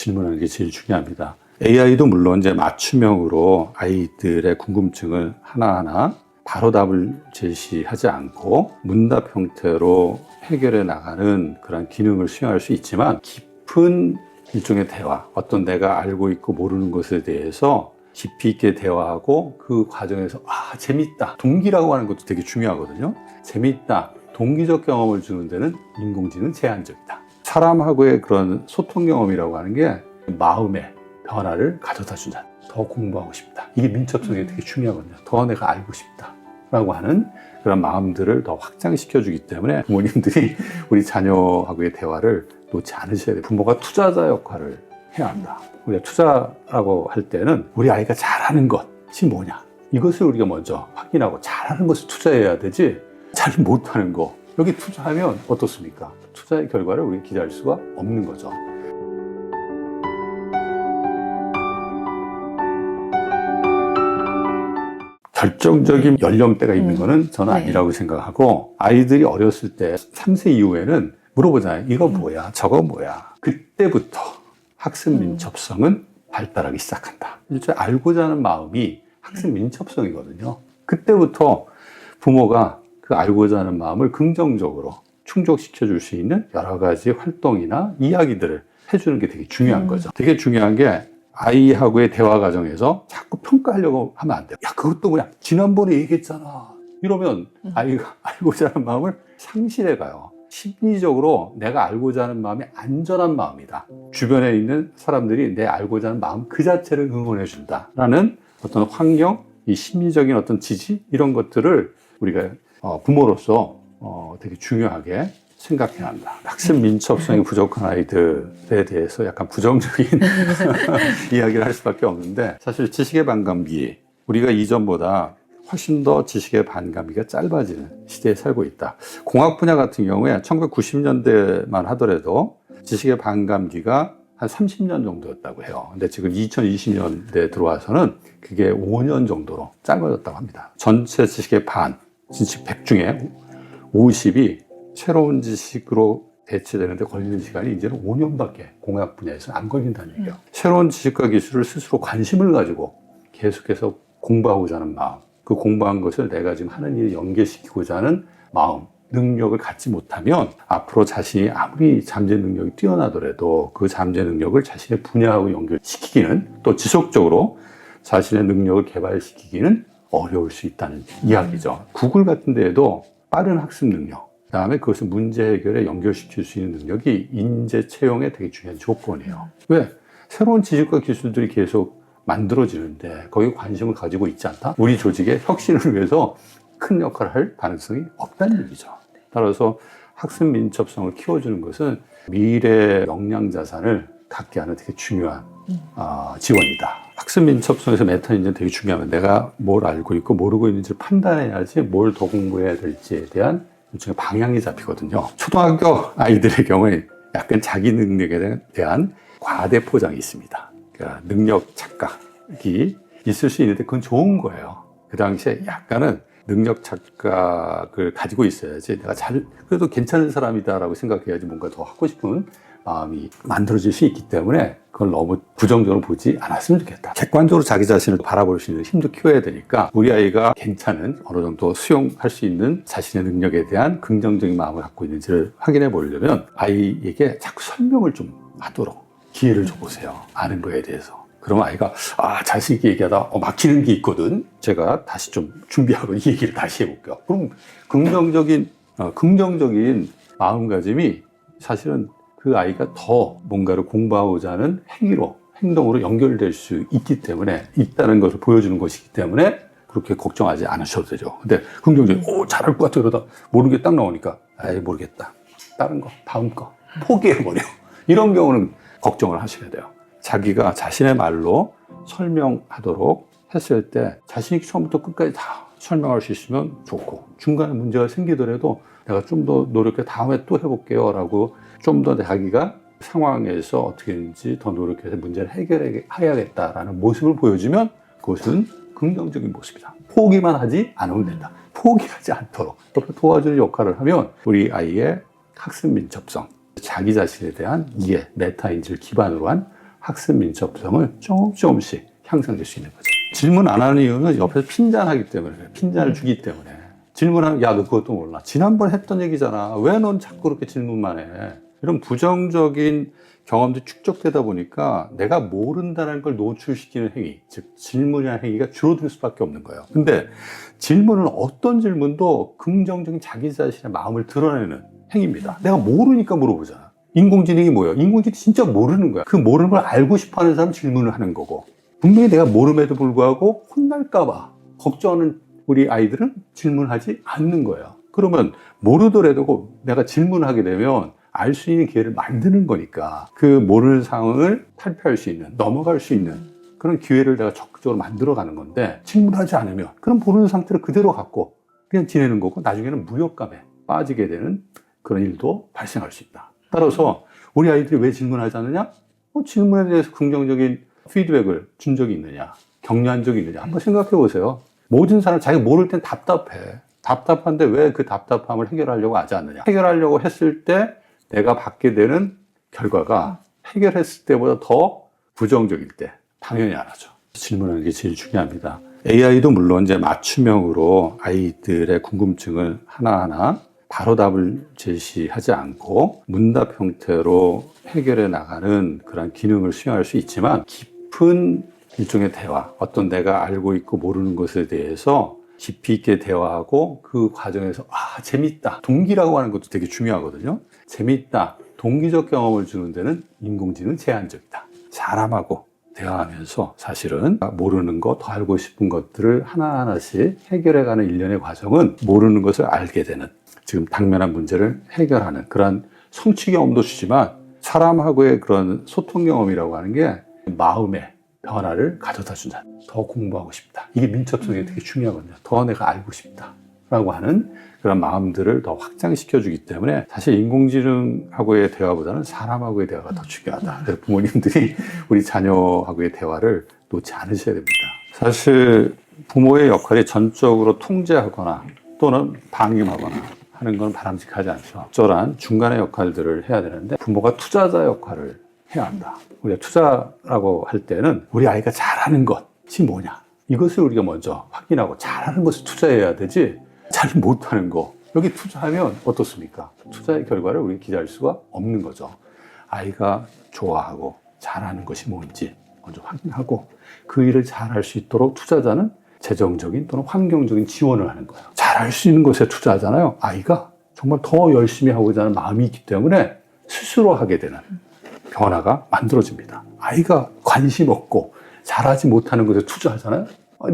질문하는 게 제일 중요합니다. AI도 물론 이제 맞춤형으로 아이들의 궁금증을 하나하나 바로 답을 제시하지 않고 문답 형태로 해결해 나가는 그런 기능을 수행할 수 있지만, 깊은 일종의 대화, 어떤 내가 알고 있고 모르는 것에 대해서 깊이 있게 대화하고 그 과정에서 재밌다, 동기라고 하는 것도 되게 중요하거든요. 재밌다, 동기적 경험을 주는 데는 인공지능은 제한적이다. 사람하고의 그런 소통 경험이라고 하는 게 마음의 변화를 가져다 준다. 더 공부하고 싶다. 이게 민첩성이 되게 중요하거든요. 더 내가 알고 싶다 라고 하는 그런 마음들을 더 확장시켜 주기 때문에 부모님들이 우리 자녀하고의 대화를 놓지 않으셔야 돼요. 부모가 투자자 역할을 해야 한다. 우리가 투자라고 할 때는 우리 아이가 잘하는 것이 뭐냐, 이것을 우리가 먼저 확인하고 잘하는 것을 투자해야 되지, 잘 못하는 거 여기 투자하면 어떻습니까? 투자의 결과를 우리가 기대할 수가 없는 거죠. 결정적인 연령대가 있는 거는 저는 아니라고 생각하고, 아이들이 어렸을 때 3세 이후에는 물어보잖아요. 이거 뭐야? 저거 뭐야? 그때부터 학습 민첩성은 발달하기 시작한다. 일종의 알고자 하는 마음이 학습 민첩성이거든요. 그때부터 부모가 그 알고자 하는 마음을 긍정적으로 충족시켜 줄 수 있는 여러 가지 활동이나 이야기들을 해주는 게 되게 중요한 거죠. 되게 중요한 게, 아이하고의 대화 과정에서 자꾸 평가하려고 하면 안 돼요. 야, 그것도 뭐야? 지난번에 얘기했잖아. 이러면 아이가 알고자 하는 마음을 상실해 가요. 심리적으로 내가 알고자 하는 마음이 안전한 마음이다. 주변에 있는 사람들이 내 알고자 하는 마음 그 자체를 응원해 준다라는 어떤 환경, 이 심리적인 어떤 지지, 이런 것들을 우리가 부모로서 되게 중요하게 생각해야 한다. 학습 민첩성이 부족한 아이들에 대해서 약간 부정적인 이야기를 할 수밖에 없는데, 사실 지식의 반감기, 우리가 이전보다 훨씬 더 지식의 반감기가 짧아지는 시대에 살고 있다. 공학 분야 같은 경우에 1990년대만 하더라도 지식의 반감기가 한 30년 정도였다고 해요. 근데 지금 2020년대에 들어와서는 그게 5년 정도로 짧아졌다고 합니다. 전체 지식의 반, 지식 100 중에 50이 새로운 지식으로 대체되는데 걸리는 시간이 이제는 5년밖에 공학 분야에서는 안 걸린다는 얘기예요. 새로운 지식과 기술을 스스로 관심을 가지고 계속해서 공부하고자 하는 마음, 그 공부한 것을 내가 지금 하는 일에 연계시키고자 하는 마음, 능력을 갖지 못하면 앞으로 자신이 아무리 잠재 능력이 뛰어나더라도 그 잠재 능력을 자신의 분야하고 연결시키기는, 또 지속적으로 자신의 능력을 개발시키기는 어려울 수 있다는 이야기죠. 구글 같은 데에도 빠른 학습 능력, 그다음에 그것을 문제 해결에 연결시킬 수 있는 능력이 인재 채용에 되게 중요한 조건이에요. 왜? 새로운 지식과 기술들이 계속 만들어지는데 거기에 관심을 가지고 있지 않다? 우리 조직의 혁신을 위해서 큰 역할을 할 가능성이 없다는 얘기죠. 따라서 학습 민첩성을 키워주는 것은 미래 역량 자산을 갖게 하는 되게 중요한 지원이다. 학습 민첩성에서 메타인지는 되게 중요합니다. 내가 뭘 알고 있고 모르고 있는지를 판단해야지 뭘 더 공부해야 될지에 대한 일종의 방향이 잡히거든요. 초등학교 아이들의 경우에 약간 자기 능력에 대한 과대 포장이 있습니다. 그러니까 능력 착각이 있을 수 있는데 그건 좋은 거예요. 그 당시에 약간은 능력 착각을 가지고 있어야지 내가 그래도 괜찮은 사람이다라고 생각해야지 뭔가 더 하고 싶은 마음이 만들어질 수 있기 때문에 그걸 너무 부정적으로 보지 않았으면 좋겠다. 객관적으로 자기 자신을 바라볼 수 있는 힘도 키워야 되니까 우리 아이가 괜찮은, 어느 정도 수용할 수 있는 자신의 능력에 대한 긍정적인 마음을 갖고 있는지를 확인해 보려면 아이에게 자꾸 설명을 좀 하도록 기회를 줘보세요. 아는 거에 대해서. 그러면 아이가 자신 있게 얘기하다 막히는 게 있거든. 제가 다시 좀 준비하고 이 얘기를 다시 해볼게요. 그럼 긍정적인 마음가짐이 사실은 그 아이가 더 뭔가를 공부하고자 하는 행동으로 연결될 수 있기 때문에, 있다는 것을 보여주는 것이기 때문에 그렇게 걱정하지 않으셔도 되죠. 근데 긍정적인, 잘할 것 같아 그러다 모르는 게 딱 나오니까 모르겠다. 다른 거, 다음 거 포기해버려. 이런 경우는 걱정을 하셔야 돼요. 자기가 자신의 말로 설명하도록 했을 때 자신이 처음부터 끝까지 다 설명할 수 있으면 좋고, 중간에 문제가 생기더라도 내가 좀 더 노력해 다음에 또 해볼게요 라고 좀 더 자기가 상황에서 어떻게든지 더 노력해서 문제를 해결해야겠다라는 모습을 보여주면 그것은 긍정적인 모습이다. 포기만 하지 않으면 된다. 포기하지 않도록 도와주는 역할을 하면 우리 아이의 학습 민첩성, 자기 자신에 대한 이해, 메타인지를 기반으로 한 학습 민첩성을 조금씩 향상될 수 있는 거죠. 질문 안 하는 이유는 옆에서 핀잔하기 때문에, 핀잔을 주기 때문에. 질문하면, 야, 너 그것도 몰라. 지난번 했던 얘기잖아. 왜 넌 자꾸 그렇게 질문만 해? 이런 부정적인 경험들이 축적되다 보니까 내가 모른다는 걸 노출시키는 행위, 즉 질문이라는 행위가 줄어들 수밖에 없는 거예요. 근데 질문은 어떤 질문도 긍정적인 자기 자신의 마음을 드러내는 행위입니다. 내가 모르니까 물어보잖아. 인공지능이 뭐예요? 인공지능이 진짜 모르는 거야. 그 모르는 걸 알고 싶어하는 사람 질문을 하는 거고, 분명히 내가 모름에도 불구하고 혼날까 봐 걱정하는 우리 아이들은 질문하지 않는 거예요. 그러면 모르더라도 내가 질문하게 되면 알 수 있는 기회를 만드는 거니까, 그 모르는 상황을 탈피할 수 있는, 넘어갈 수 있는 그런 기회를 내가 적극적으로 만들어가는 건데, 질문하지 않으면 그럼 모르는 상태를 그대로 갖고 그냥 지내는 거고, 나중에는 무력감에 빠지게 되는 그런 일도 발생할 수 있다. 따라서 우리 아이들이 왜 질문하지 않느냐? 질문에 대해서 긍정적인 피드백을 준 적이 있느냐, 격려한 적이 있느냐, 한번 생각해 보세요. 모든 사람 자기가 모를 땐 답답해. 답답한데 왜 그 답답함을 해결하려고 하지 않느냐? 해결하려고 했을 때 내가 받게 되는 결과가 해결했을 때보다 더 부정적일 때 당연히 안 하죠. 질문하는 게 제일 중요합니다. AI도 물론 이제 맞춤형으로 아이들의 궁금증을 하나하나 바로 답을 제시하지 않고 문답 형태로 해결해 나가는 그런 기능을 수행할 수 있지만, 깊은 일종의 대화, 어떤 내가 알고 있고 모르는 것에 대해서 깊이 있게 대화하고 그 과정에서 재밌다, 동기라고 하는 것도 되게 중요하거든요. 재밌다, 동기적 경험을 주는 데는 인공지능은 제한적이다. 사람하고 대화하면서 사실은 모르는 것, 더 알고 싶은 것들을 하나하나씩 해결해가는 일련의 과정은 모르는 것을 알게 되는, 지금 당면한 문제를 해결하는 그런 성취 경험도 주지만, 사람하고의 그런 소통 경험이라고 하는 게 마음의 변화를 가져다 준다. 더 공부하고 싶다. 이게 민첩성이 되게 중요하거든요. 더 내가 알고 싶다 라고 하는 그런 마음들을 더 확장시켜 주기 때문에, 사실 인공지능하고의 대화보다는 사람하고의 대화가 더 중요하다. 그래서 부모님들이 우리 자녀하고의 대화를 놓지 않으셔야 됩니다. 사실 부모의 역할이 전적으로 통제하거나 또는 방임하거나 하는 건 바람직하지 않죠. 적절한 중간의 역할들을 해야 되는데, 부모가 투자자 역할을 해야 한다. 우리가 투자라고 할 때는 우리 아이가 잘하는 것이 뭐냐, 이것을 우리가 먼저 확인하고 잘하는 것을 투자해야 되지, 잘 못하는 거 여기 투자하면 어떻습니까? 투자의 결과를 우리가 기대할 수가 없는 거죠. 아이가 좋아하고 잘하는 것이 뭔지 먼저 확인하고, 그 일을 잘할 수 있도록 투자자는 재정적인 또는 환경적인 지원을 하는 거예요. 잘할 수 있는 것에 투자하잖아요. 아이가 정말 더 열심히 하고자 하는 마음이 있기 때문에 스스로 하게 되는 변화가 만들어집니다. 아이가 관심 없고 잘하지 못하는 것에 투자하잖아요.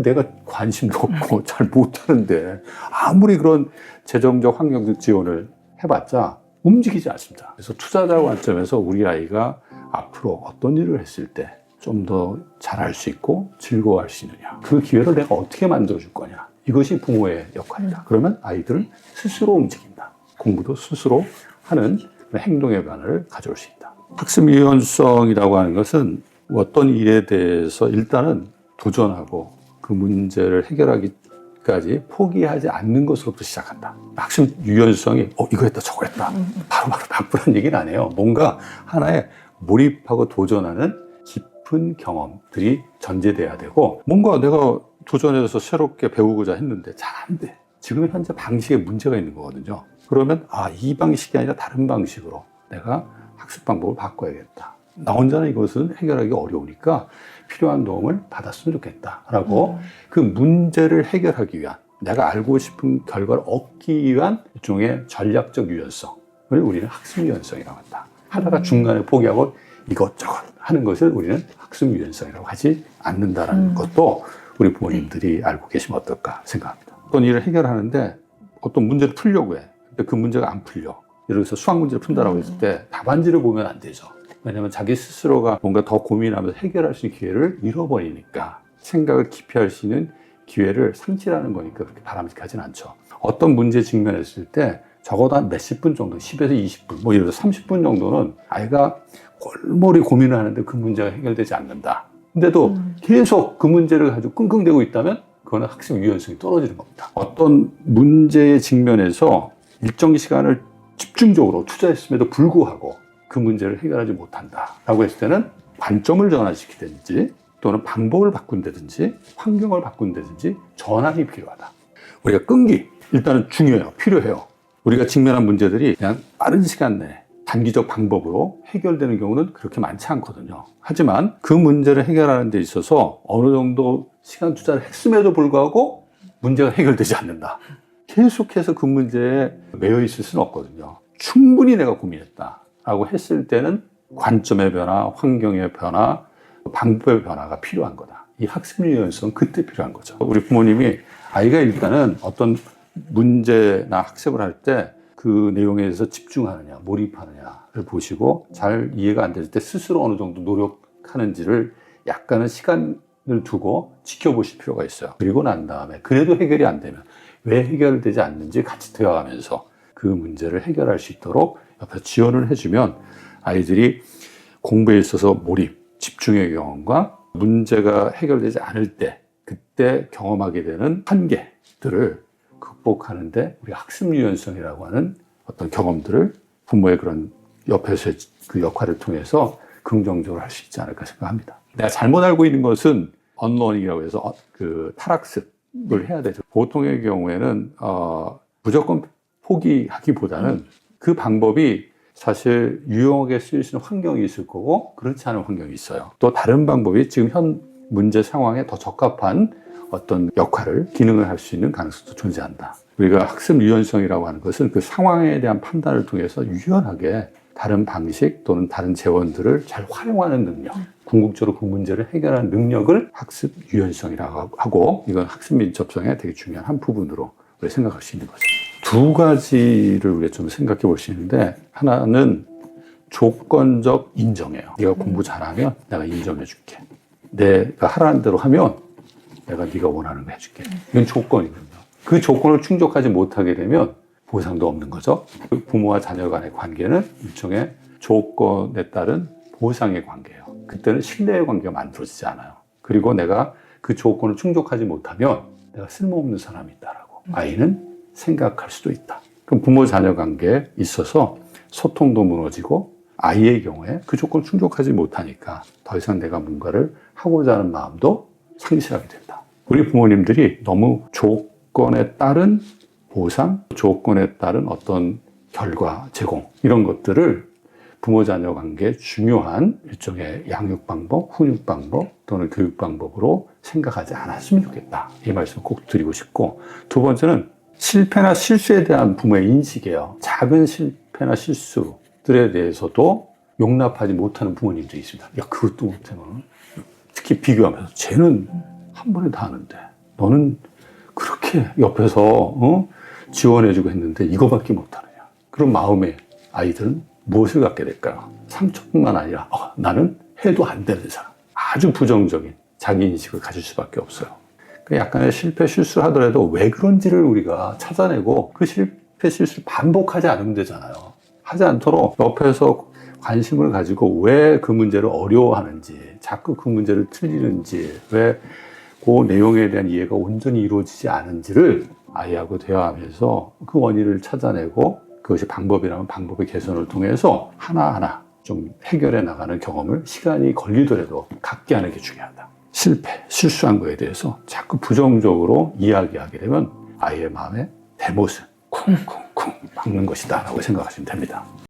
내가 관심도 없고 잘 못하는데 아무리 그런 재정적 환경적 지원을 해봤자 움직이지 않습니다. 그래서 투자자 관점에서 우리 아이가 앞으로 어떤 일을 했을 때 좀 더 잘할 수 있고 즐거워할 수 있느냐, 그 기회를 내가 어떻게 만들어줄 거냐, 이것이 부모의 역할이다. 그러면 아이들은 스스로 움직인다. 공부도 스스로 하는 행동의 변화를 가져올 수 있다. 학습 유연성이라고 하는 것은 어떤 일에 대해서 일단은 도전하고 그 문제를 해결하기까지 포기하지 않는 것으로부터 시작한다. 학습 유연성이 이거 했다 저거 했다 바로바로 바꾸라는 얘기는 안 해요. 뭔가 하나에 몰입하고 도전하는 깊은 경험들이 전제돼야 되고, 뭔가 내가 도전해서 새롭게 배우고자 했는데 잘 안 돼. 지금 현재 방식에 문제가 있는 거거든요. 그러면 이 방식이 아니라 다른 방식으로 내가 학습 방법을 바꿔야겠다. 나 혼자는 이것은 해결하기 어려우니까 필요한 도움을 받았으면 좋겠다라고 그 문제를 해결하기 위한, 내가 알고 싶은 결과를 얻기 위한 일종의 전략적 유연성을 우리는 학습 유연성이라고 한다. 하다가 중간에 포기하고 이것저것 하는 것을 우리는 학습 유연성이라고 하지 않는다는 것도 우리 부모님들이 알고 계시면 어떨까 생각합니다. 어떤 일을 해결하는데 어떤 문제를 풀려고 해. 근데 그 문제가 안 풀려. 예를 들어서 수학 문제를 푼다라고 했을 때 답안지를 보면 안 되죠. 왜냐하면 자기 스스로가 뭔가 더 고민하면서 해결할 수 있는 기회를 잃어버리니까, 생각을 깊이 할 수 있는 기회를 상실하는 거니까 그렇게 바람직하진 않죠. 어떤 문제에 직면했을 때 적어도 한 몇십 분 정도, 10에서 20분, 예를 들어서 30분 정도는 아이가 골머리 고민을 하는데 그 문제가 해결되지 않는다. 근데도 계속 그 문제를 가지고 끙끙대고 있다면 그거는 학습 유연성이 떨어지는 겁니다. 어떤 문제에 직면해서 일정 시간을 집중적으로 투자했음에도 불구하고 그 문제를 해결하지 못한다라고 했을 때는 관점을 전환시키든지 또는 방법을 바꾼다든지 환경을 바꾼다든지 전환이 필요하다. 우리가 끈기, 일단은 중요해요. 필요해요. 우리가 직면한 문제들이 그냥 빠른 시간 내에 단기적 방법으로 해결되는 경우는 그렇게 많지 않거든요. 하지만 그 문제를 해결하는 데 있어서 어느 정도 시간 투자를 했음에도 불구하고 문제가 해결되지 않는다. 계속해서 그 문제에 매여 있을 수는 없거든요. 충분히 내가 고민했다라고 했을 때는 관점의 변화, 환경의 변화, 방법의 변화가 필요한 거다. 이 학습 유연성 그때 필요한 거죠. 우리 부모님이 아이가 일단은 어떤 문제나 학습을 할 때 그 내용에 대해서 집중하느냐, 몰입하느냐를 보시고 잘 이해가 안 될 때 스스로 어느 정도 노력하는지를 약간의 시간을 두고 지켜보실 필요가 있어요. 그리고 난 다음에 그래도 해결이 안 되면 왜 해결되지 않는지 같이 대화하면서 그 문제를 해결할 수 있도록 옆에서 지원을 해주면 아이들이 공부에 있어서 몰입, 집중의 경험과 문제가 해결되지 않을 때 그때 경험하게 되는 한계들을 극복하는데 우리 학습 유연성이라고 하는 어떤 경험들을 부모의 그런 옆에서의 그 역할을 통해서 긍정적으로 할 수 있지 않을까 생각합니다. 내가 잘못 알고 있는 것은 언러닝이라고 해서 그 탈학습을 해야 되죠. 보통의 경우에는 무조건 포기하기보다는 그 방법이 사실 유용하게 쓰일 수 있는 환경이 있을 거고 그렇지 않은 환경이 있어요. 또 다른 방법이 지금 현 문제 상황에 더 적합한 어떤 역할을, 기능을 할 수 있는 가능성도 존재한다. 우리가 학습 유연성이라고 하는 것은 그 상황에 대한 판단을 통해서 유연하게 다른 방식 또는 다른 재원들을 잘 활용하는 능력, 궁극적으로 그 문제를 해결하는 능력을 학습 유연성이라고 하고 이건 학습 민첩성의 되게 중요한 한 부분으로 우리가 생각할 수 있는 거죠. 두 가지를 우리가 좀 생각해 볼 수 있는데 하나는 조건적 인정이에요. 네가 공부 잘하면 내가 인정해 줄게. 내가 하라는 대로 하면 내가 네가 원하는 거 해줄게. 이건 조건이거든요. 그 조건을 충족하지 못하게 되면 보상도 없는 거죠. 부모와 자녀 간의 관계는 일종의 조건에 따른 보상의 관계예요. 그때는 신뢰의 관계가 만들어지지 않아요. 그리고 내가 그 조건을 충족하지 못하면 내가 쓸모없는 사람이다라고 아이는 생각할 수도 있다. 그럼 부모 자녀 관계에 있어서 소통도 무너지고 아이의 경우에 그 조건을 충족하지 못하니까 더 이상 내가 뭔가를 하고자 하는 마음도 상실하게 된다. 우리 부모님들이 너무 조건에 따른 보상, 조건에 따른 어떤 결과, 제공 이런 것들을 부모 자녀 관계의 중요한 일종의 양육 방법, 훈육 방법 또는 교육 방법으로 생각하지 않았으면 좋겠다. 이 말씀을 꼭 드리고 싶고 두번째는 실패나 실수에 대한 부모의 인식이에요. 작은 실패나 실수들에 대해서도 용납하지 못하는 부모님들이 있습니다. 야, 그것도 못하면 특히 비교하면서 쟤는 한 번에 다 하는데 너는 그렇게 옆에서 지원해주고 했는데 이거밖에 못하느냐. 그런 마음에 아이들은 무엇을 갖게 될까요? 상처뿐만 아니라 나는 해도 안 되는 사람. 아주 부정적인 자기인식을 가질 수밖에 없어요. 약간의 실패, 실수를 하더라도 왜 그런지를 우리가 찾아내고 그 실패, 실수를 반복하지 않으면 되잖아요. 하지 않도록 옆에서 관심을 가지고 왜 그 문제를 어려워하는지, 자꾸 그 문제를 틀리는지, 왜 그 내용에 대한 이해가 온전히 이루어지지 않은지를 아이하고 대화하면서 그 원인을 찾아내고 그것이 방법이라면 방법의 개선을 통해서 하나하나 좀 해결해 나가는 경험을 시간이 걸리더라도 갖게 하는 게 중요하다. 실패, 실수한 거에 대해서 자꾸 부정적으로 이야기하게 되면 아이의 마음에 대못을 쿵쿵쿵 박는 것이다 라고 생각하시면 됩니다.